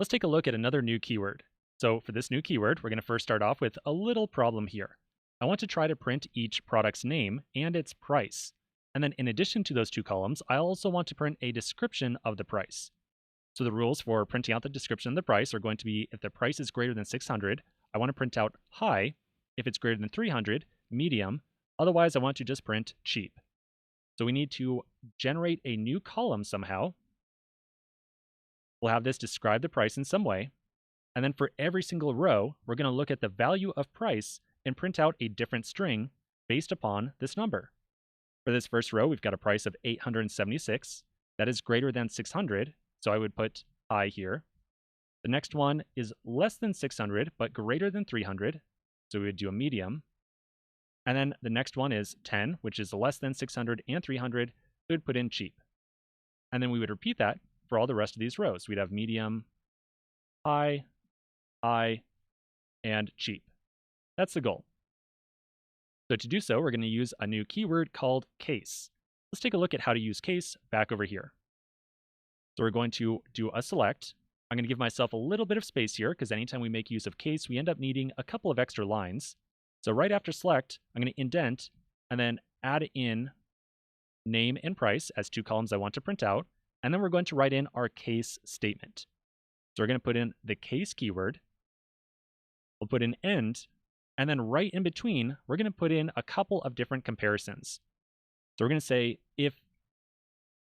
Let's take a look at another new keyword. So for this new keyword, we're going to first start off with a little problem here. I want to try to print each product's name and its price. And then in addition to those two columns, I also want to print a description of the price. So the rules for printing out the description of the price are going to be if the price is greater than 600, I want to print out high. If it's greater than 300, medium. Otherwise, I want to just print cheap. So we need to generate a new column somehow. We'll have this describe the price in some way. And then for every single row, we're going to look at the value of price and print out a different string based upon this number. For this first row, we've got a price of 876. That is greater than 600, so I would put I here. The next one is less than 600, but greater than 300, so we would do a medium. And then the next one is 10, which is less than 600 and 300, we would put in cheap. And then we would repeat that for all the rest of these rows. We'd have medium, high, and cheap. That's the goal. So to do so, we're going to use a new keyword called case. Let's take a look at how to use case back over here. So we're going to do a select. I'm going to give myself a little bit of space here because anytime we make use of case, we end up needing a couple of extra lines. So right after select, I'm going to indent and then add in name and price as two columns I want to print out. And then we're going to write in our case statement. So we're going to put in the case keyword. We'll put in end. And then right in between, we're going to put in a couple of different comparisons. So we're going to say if,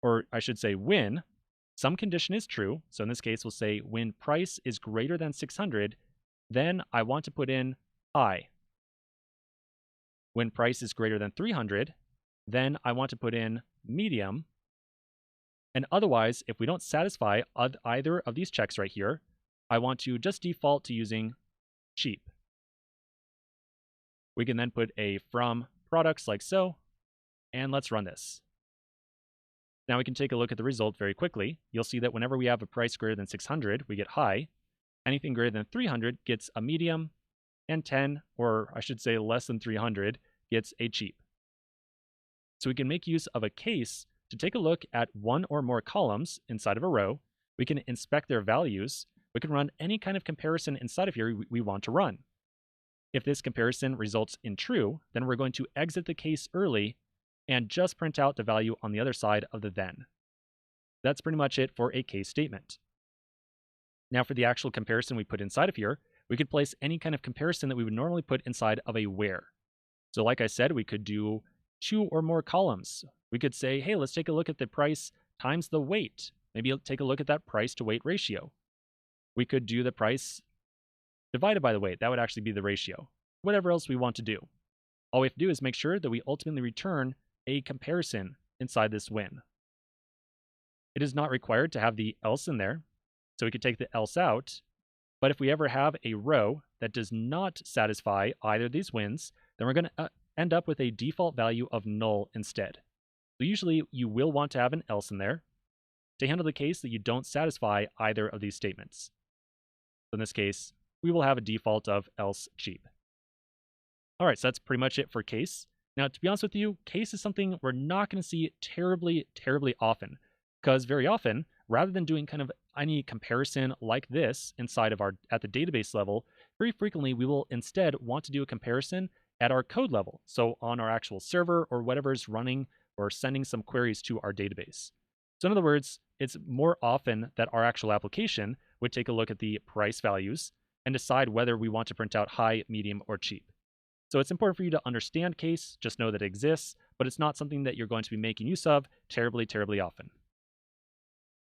or I should say when, some condition is true. So in this case, we'll say when price is greater than 600, then I want to put in high. When price is greater than 300, then I want to put in medium. And otherwise, if we don't satisfy either of these checks right here, I want to just default to using cheap. We can then put a from products like so, and let's run this. Now we can take a look at the result very quickly. You'll see that whenever we have a price greater than 600, we get high. Anything greater than 300 gets a medium, and 10, or I should say less than 300, gets a cheap. So we can make use of a case to take a look at one or more columns inside of a row. We can inspect their values. We can run any kind of comparison inside of here we want to run. If this comparison results in true, then we're going to exit the case early and just print out the value on the other side of the then. That's pretty much it for a case statement. Now for the actual comparison we put inside of here, we could place any kind of comparison that we would normally put inside of a where. So like I said, we could do two or more columns. We could say, hey, let's take a look at the price times the weight. Maybe take a look at that price to weight ratio. We could do the price divided by the weight. That would actually be the ratio. Whatever else we want to do. All we have to do is make sure that we ultimately return a comparison inside this when. It is not required to have the else in there, so we could take the else out. But if we ever have a row that does not satisfy either of these whens, then we're going to end up with a default value of null instead. So usually you will want to have an else in there to handle the case that you don't satisfy either of these statements. So in this case, we will have a default of else cheap. All right, so that's pretty much it for case. Now, to be honest with you, case is something we're not going to see terribly often, because very often, rather than doing kind of any comparison like this inside of at the database level, very frequently we will instead want to do a comparison at our code level. So on our actual server or whatever is running or sending some queries to our database. So in other words, it's more often that our actual application would take a look at the price values and decide whether we want to print out high, medium, or cheap. So it's important for you to understand case, just know that it exists, but it's not something that you're going to be making use of terribly often.